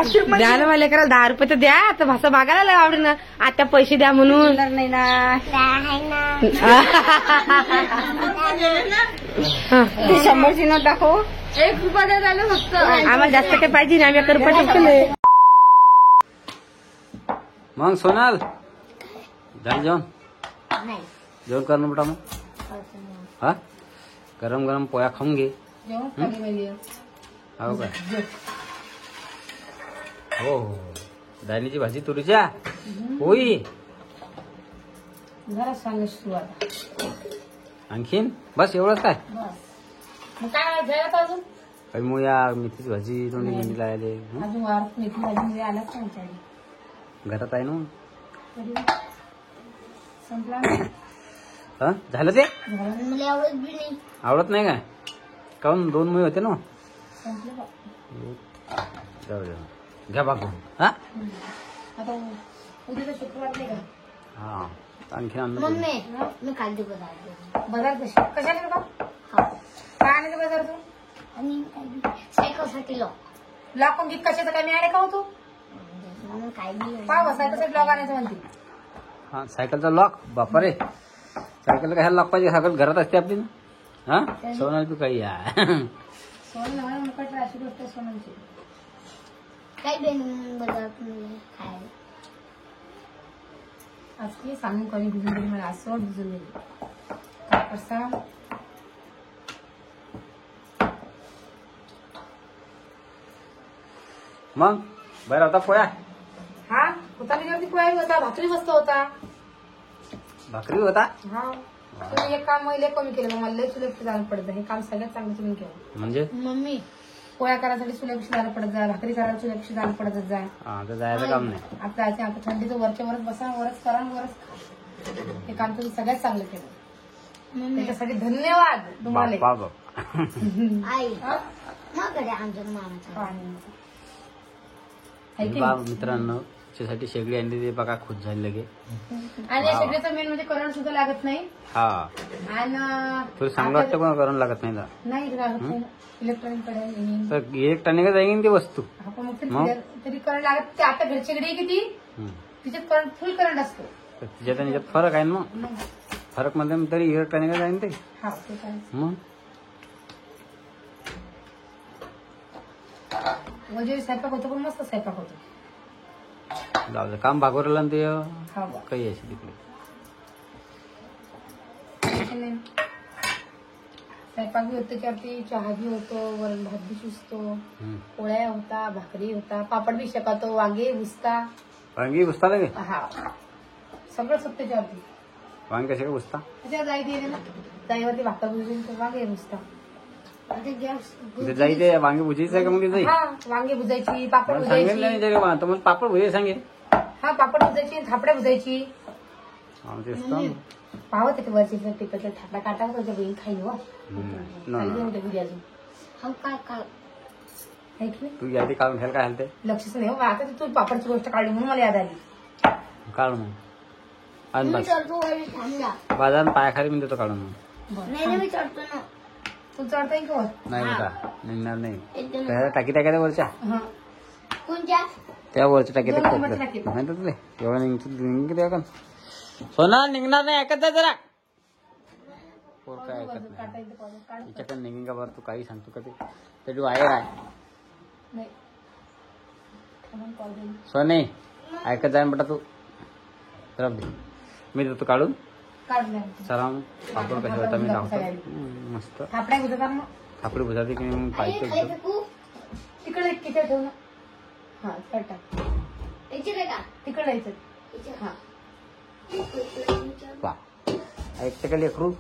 द्या ना मला करा 10 रुपये तर द्या. आता भाषा मागायला लय आवडेल ना. आता पैसे द्या म्हणून नाही ना. 100ची नोट दाखव. 1 रुपया झालं फक्त. आम्हाला जास्त काही पाहिजे नाही. आम्ही 1 रुपये टाकले. मग सोनाल झालं जेवण? जेवण कर ना बेटा. मग हा गरम गरम पोया खाऊन घे. हो काय? हो हो. दाण्याची भाजी तुरीच्या पोळी. जरा सांग सुरुवात. आणखीन बस एवढंच काय? काय जेवत अजून? काही मुया मेथीची भाजी तोंडी मेंढी लायले. अजून वारात मेथी भाजी आलाच नाही. घरात आहे ना. संपला हा झालं ते? मला आवडत बी नाही. आवडत नाही काय? काऊन 2 मुळे होते ना. जाऊ दे घ्या बाबू. हा आता उद्या तर शुक्रवार नाही का? हा आणखी आणलं. मी काढली बाजार कशाला का? काय आणायचं बाजार तू? आणि सायकलसाठी लॉक पण गीत कशाचं काय मिळाले का होतो? काय सायकलसाठी लॉक आणायचं म्हणते. हा सायकलचा लॉक बापरे. सायकल कशाला लॉक पाहिजे? सायकल घरात असते आपली ना. हा सोनाल तू काही अशी गोष्ट सोनालची काय खायला आज की सांगून कधी भिजून गेली. मला असं भिजून गेली काय करसा. मग बरं होता पोया. हा होता मी पोया होता. भाकरी मस्त होता. भाकरी होता. हा तुम्ही एक काम लय कमी केलं. मग मला लय सुलभ जाणं पडत. हे काम सगळ्यात चांगलं तुम्ही केलं. म्हणजे मम्मी पोया करायसाठी सुलभ जायला पडत जा. भाकरी करायला सुलभ जायला पडत जा. आता जायचं काम नाही. आता जायचं. आता थंडीचं वरच्या वरच बसा. वरच करा वरच खा. हे काम तुम्ही सगळ्यात चांगलं केलं. त्याच्यासाठी धन्यवाद तुम्हाला. मित्रांनो त्याच्यासाठी शेगडी आणली. ते बघा खुश झाली लगे. आणि या शेगडीचं मेन म्हणजे करंट सुद्धा लागत नाही. हा आणि तुला चांगलं वाटतं पण करंट लागत नाही. नाही लागत नाही. इलेक्ट्रॉनिक कडे तर इलेक्ट्रॉनिक जाईन ती वस्तू. तरी करंट लागत. ते आता घरची शेगडी किती तिच्यात करंट फुल करंट असतो. तिच्यात आणि याच्यात फरक आहे ना. मग फरक मध्ये तरी इलेक्ट्रॉनिक जाईन ते. मग म्हणजे स्वयंपाक होतो पण मस्त स्वयंपाक होतो. जाऊ काम भागवरला ते काही असे तिकडे स्वयंपाक बी होतो. त्याच्यावरती चहा बी होतो. वरण भात बी शिजतो. पोळ्या होता. भाकरी होता. पापड बी शेकातो. वांगे भुसता. वांगी भुसता लगे. हा सगळं सत्य त्याच्यावरती. वांगे कसे का भुसता? त्याच्यावर जाई दे ना. जाईवरती भाकर भुजून वांगे भुसता. जाई ते वांगे भुजायचं आहे का? मग जाई वांगे भुजायची. पापड सांगेल नाही. मग पापड भुजायचे सांगेल. हा पापड भुजायची. थापड्या भुजायची. पाहत ते वरची तिकडच्या थापडा काटा होता. बहीण खाईल तू यादी काढून घ्यायला काय हलते. लक्षच नाही. आता तू पापडची गोष्ट काढली म्हणून मला याद आली. काढ मग बाजार पायाखाली मी देतो काढून. तू चढताय का? नाही बेटा निघणार नाही. टाकी टाकायच्या वरच्या त्या वरच्या टाकी नाही तर तुले एवढं निघते का? सोना निघणार नाही. ऐकत जा जरा. पोर काय ऐकत नाही. तिच्याकडे निघेन का बरं? तू काही सांगतो का? ते तू आहे काय सोने? ऐकत जाय बेटा तू. मी देतो काढून. चला मग पापड कसे होता मी लावतो. मस्त थापडी भुजाते की मग पाहिजे तिकडे किती ठेवून. हा तिकडे वा ऐकते का लेकरू?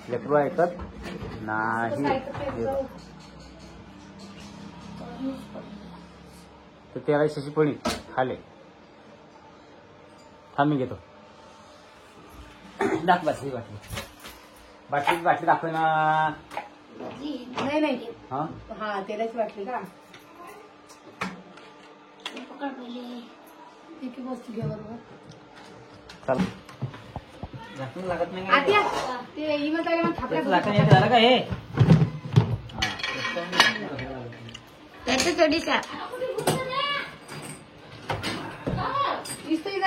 लेकरू ऐकत नाही. तर त्याला शशी पणी खाले. थांब मी घेतो. दाखव बाटली बाटली बाटली दाखव ना. नाही नाही. हा तेलाची बाटली का? ठीक आहे वस्तू घ्या बरोबर. चल झाकून लागत नाही. ते इमत आले मग थापल्या झालं का हे? थोडीसा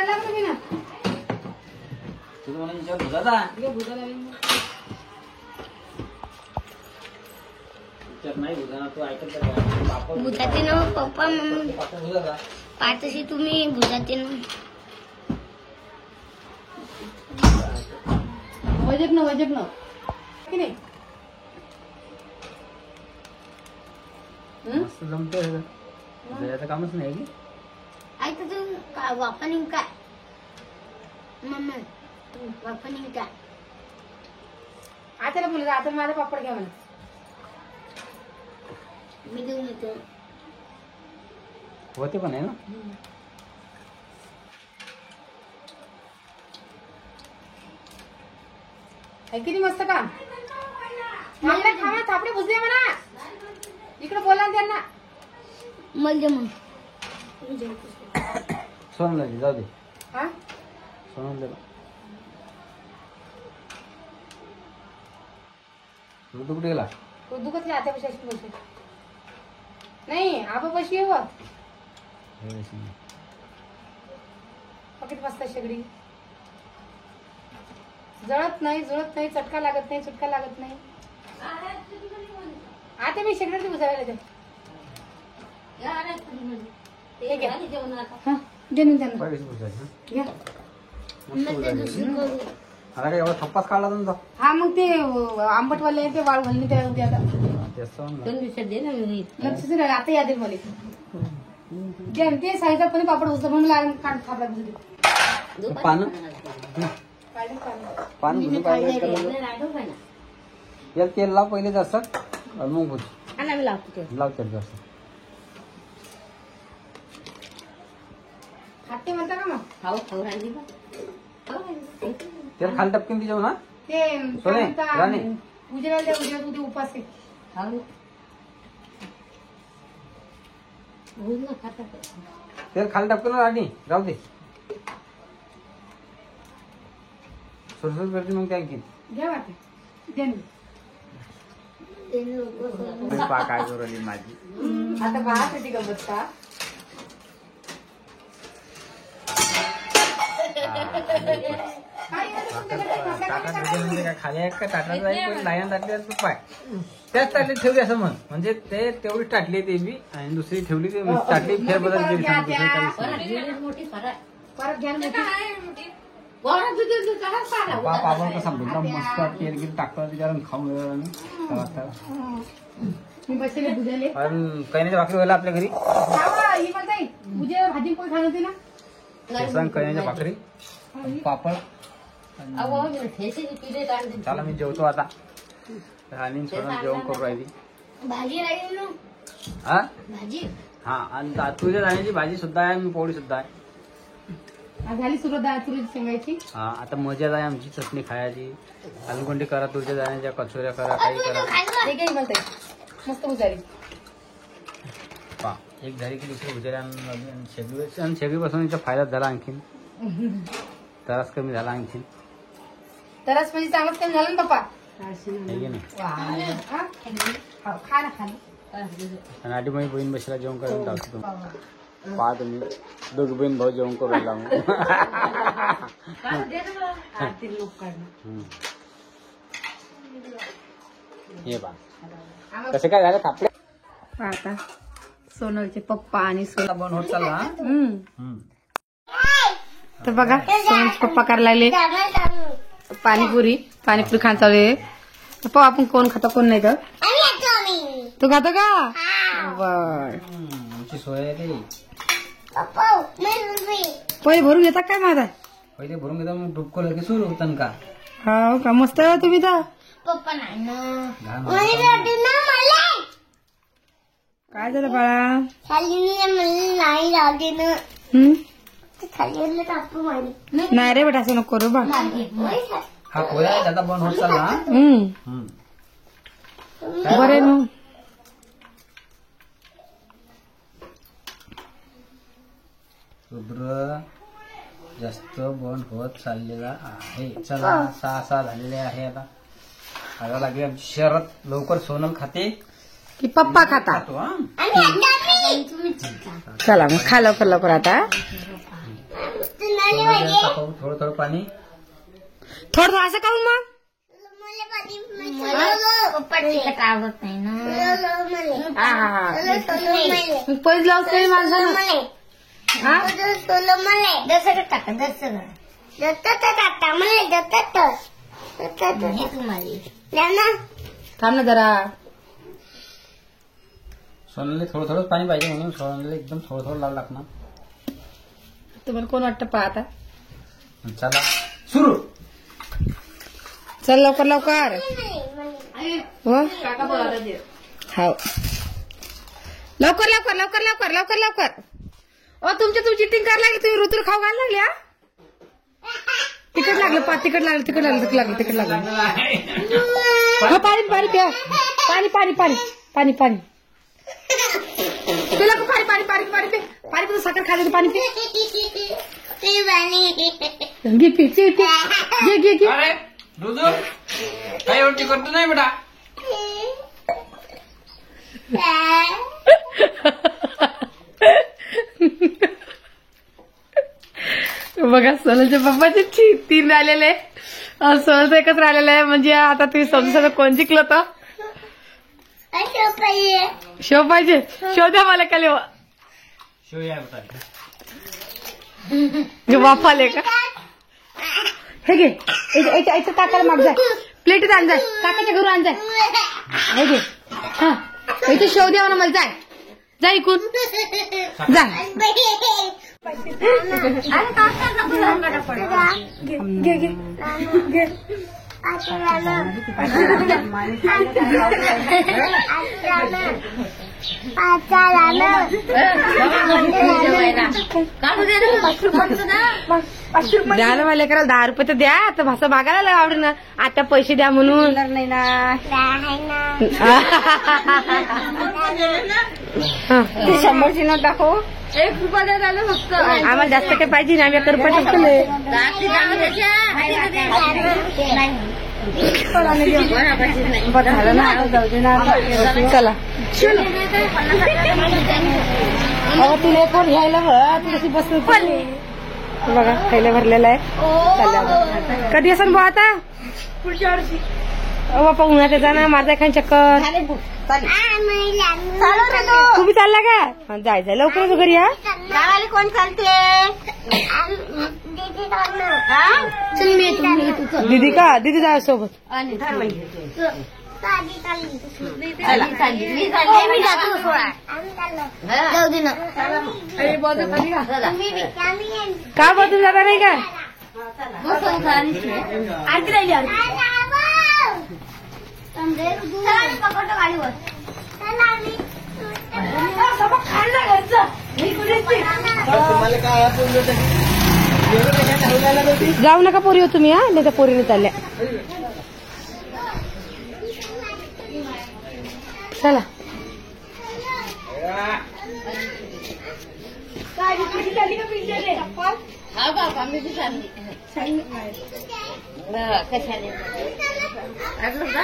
खाल्ला का तुम्ही ना तुझं म्हणून विचार भुजाचा विचार नाही भुजाना तू ऐकत भुजाते ना पप्पा मम्मी भुजाचा पाचशी तुम्ही भुजाते ना वजप न की नाही मस्त जमते भुजाचं कामच नाही की ऐक तू वापनिंग काय मम्मी वापनिंग काय आता बोलत आता माझा पापड घ्या म्हणा मी देऊन येतो होते पण आहे ना किती मस्त काम मला खावा थापडे भुजले म्हणा इकडे बोला ना त्यांना म्हणजे मग सोनला जाऊ दे हा सोनून दे तू कुठे गेला तो दुखत नाही आता कशाशी बसू नाही आबा बशी येव पकिट मस्त शेगडी जळत नाही जुळत नाही चटका लागत नाही चटका लागत नाही आता मी शेगडी बुजायला दे हे घ्या हा दे ना त्यांना पैसे बुजायचे घ्या आता काय एवढा थप्पाच काढला तुमचा हा मग ते आंबटवाले आहे ते वाळ घालणे त्या उद्या आता लक्षच नाही आता याद आहे मला ते साईचा पण पापड होतं म्हणून थापडा बुजली पानं काढलं पाणी पान भुजून पाहिजे याला तेल लाव पहिले जास्त आणि मग भुज लाव तेल जास्त खाते म्हणता का मग तेल खाली टपकीन तिच्यावर ना ते सोने, राणी. उद्या उद्या उपास आहे तेल खाली टपकन राणी राहू दे सुरसुर करते मग त्या आणखी घ्या वाटे द्या ना. पा काय करू राहिली माझी आता बाळासाठी गमत का म्हणजे काय खाली आहे का टाकलं जाईल लाईन टाकली पाय त्याच टाकली ठेवली असं म्हणजे ते तेवढी टाकली ते बी आणि दुसरी ठेवली ते टाकली फेरबदल केली परत घ्या ना मोठी. बाप आपण कसा भुजला मस्त तेल गिल टाकतो त्याच्यावर खाऊन मी बसले बुजाले पण कैन्याच्या भाकरी व्हायला आपल्या घरी ही म्हणताय बुजे भाजी कोण खात होती ना बेसन कैन्याच्या भाकरी पापड चला मी जेवतो आता राणी सोडून जेवण करू राहिली भाजी राहिली ना हा भाजी हा आणि तुझ्या राणीची भाजी सुद्धा आहे आणि पोळी सुद्धा आहे झाली सुरुवात डाळ तुरीची शेंगायची हा आता मजा आहे आमची चटणी खायची आलूगंडी करा तुझ्या जाण्याच्या कचोऱ्या करा काही करा हे काही म्हणताय मस्त बुजाली पा एक झाली की दुसरी गुजऱ्या आणि शेगडीपासून याचा फायदा झाला आणखीन त्रास कमी झाला आणखीन तरच म्हणजे चांगलंच काही झालं ना पप्पा आहे की नाही खा ना खा ना आणि आधी माझी बहीण बसला जेवण करून टाकतो तुम्ही पहा तुम्ही दोघी बहीण भाऊ जेवण करू राहिला हे पहा कसे काय झालं थापले आता सोनलचे पप्पा आणि सोनल बन होत चालला तर बघा सोनलचे पप्पा करायला लागले पाणीपुरी खायला चालू आहे पप्पा आपण कोण खातो कोण नाही तर तू खातो का बर आमची सोय आहे ते पहिले भरून घेता काय माझा पहिले भरून घेता मग डुबको लगे सुरू होतं का हो का मस्त आहे तुम्ही तर पप्पा नाही ना काय झालं बाळा नाही राहते ना हम्म? खाली टाकू मारी नाही रे बेटा असं नको करू बा हा पोया आहे दादा बन होत चालला बरे मग रुद्र जास्त बंद होत चाललेला आहे चला 6 झालेले आहे आता खायला लागली आमची शरद लवकर सोनल खाते की पप्पा खाता खातो हा चला मग खा लवकर लवकर आता थोडं थोडं पाणी. थोडं थोडं असं काऊन मग आवडत नाही ना. पैसे लावत नाही माणसानं. हा जसं टाका जसं टाका मला थांब ना जरा. सोनाली थोडं थोडं पाणी पाहिजे म्हणून सोनाली एकदम थोडं थोडं लावू लागणार. तुम्हाला कोण वाटतं पाहता. चला सुरू. चल लवकर लवकर. हो हाव लवकर लवकर लवकर लवकर लवकर लवकर. ओ तुमची चिटिंग करायला लागली. तुम्ही ऋतू खाऊ घायला लागले. हा तिकट लागलं तिकट लागलं तिकट लागलं तिकट लागलं तिकट लागलं. हो पाणी पाणी प्या. पाणी पाणी पाणी पाणी पाणी तुला पाणी पाणी पाणी पाणी पे. पाणी पिऊन साखर खायचं पाणी पे. घे पी पी पी. घे घे घे. दुधू काही उलटी करतो नाही बेटा. बघा सोनलच्या पप्पाचे 3 राहिलेले सोनलचं एकच राहिलेलं आहे. म्हणजे आता तुम्ही समजू शकता कोण जिंकलं तर. शो पाहिजे. शो द्या मला का लेवा. शो या बेटा. बापाले का हे घे. इथं काकाला माग जाय. प्लेटीत आण जाय. काकाच्या घरून आण जाय. हे घे. हा इथे शो द्या मला जाय. जा इकून जा. घे घे घे. द्या ना मला करायला 10 रुपये तर द्या. आता भाषा मागायला आवडेल ना. आता पैसे द्या म्हणून नाही ना. 100ची नोट दाखव. 1 रुपया द्या फक्त. आम्हाला जास्त काही पाहिजे ना. आम्ही 1 रुपये टाकले. झालं ना. चला तुला कोण घ्यायला तू कशी बसून बघा खायला भरलेला आहे. कधी असं भाऊ आता पुढच्या वर्षी. बापा उन्हात येता ना. माझा एखादी चक्कर. तुम्ही चालला का. जाय जाय लवकर घरी. हा कोण चालते. दीदी का. दीदी जा सोबत. का बदलून जाता नाही का. जाऊ नका पोरी हो तुम्ही. हा नाही तर पोरीने चालल्या. चला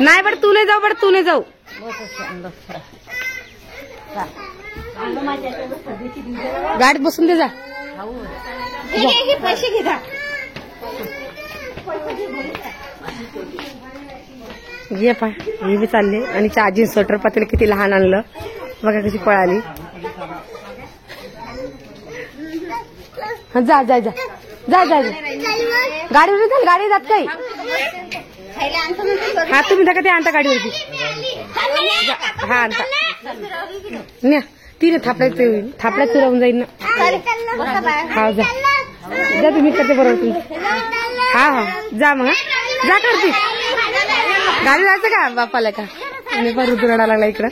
नाही बट तू नाही जाऊ. बट तू नाही जाऊ. गाडीत बसून दे जा. पैसे घे जा. घे पाय. मी बी चालले. आणि आजी स्वेटर पातेल किती लहान आणलं बघा कशी पळाली. जा जा जा जा जा. गाडीवर चाल. गाडी जात काही. हा तुम्ही नका ते आणता गाडीवरती. हा आणता. न्या तिने थापड्यात चुरावून जाईल ना. हा जा जा तुम्ही करते बरोबर तुम्ही. हा हा जा मग. जा करते. गाडी जायचं का बापाला का. आणि पण ऋतू रडायला लागला इकडं.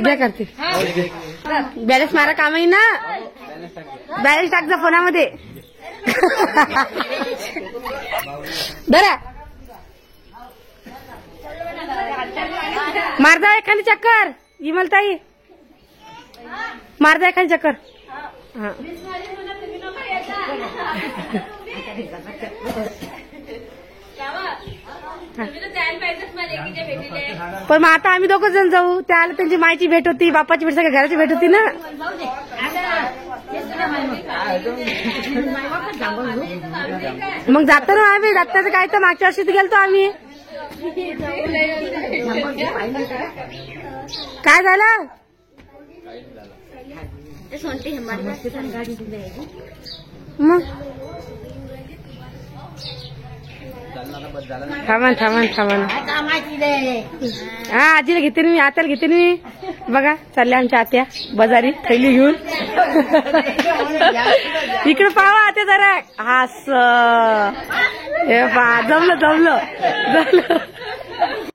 द्या करते. बॅलन्स मारा काम आहे ना. बॅलन्स टाक जा फोनामध्ये. बरं मारदा एखादी चक्कर. इमलताई मारदा एखादी चक्कर. हा पण मग आता आम्ही दोघं जण जाऊ. त्याला त्यांची मायची भेट होती, बापाची भेट, सगळ्या घराची भेट होती ना. मग जातो ना आम्ही. जाताचं काय तर मागच्या वर्षी गेलतो आम्ही. काय झालं? मग थांबा थांबा थांबा. हा आजीला घेते मी, आत्याला घेते मी. बघा चालल्या आमच्या आत्या बाजारी थैली घेऊन. इकडे पाहा आत्या जरा. हास हे पहा, जमलं जमलं जमलं.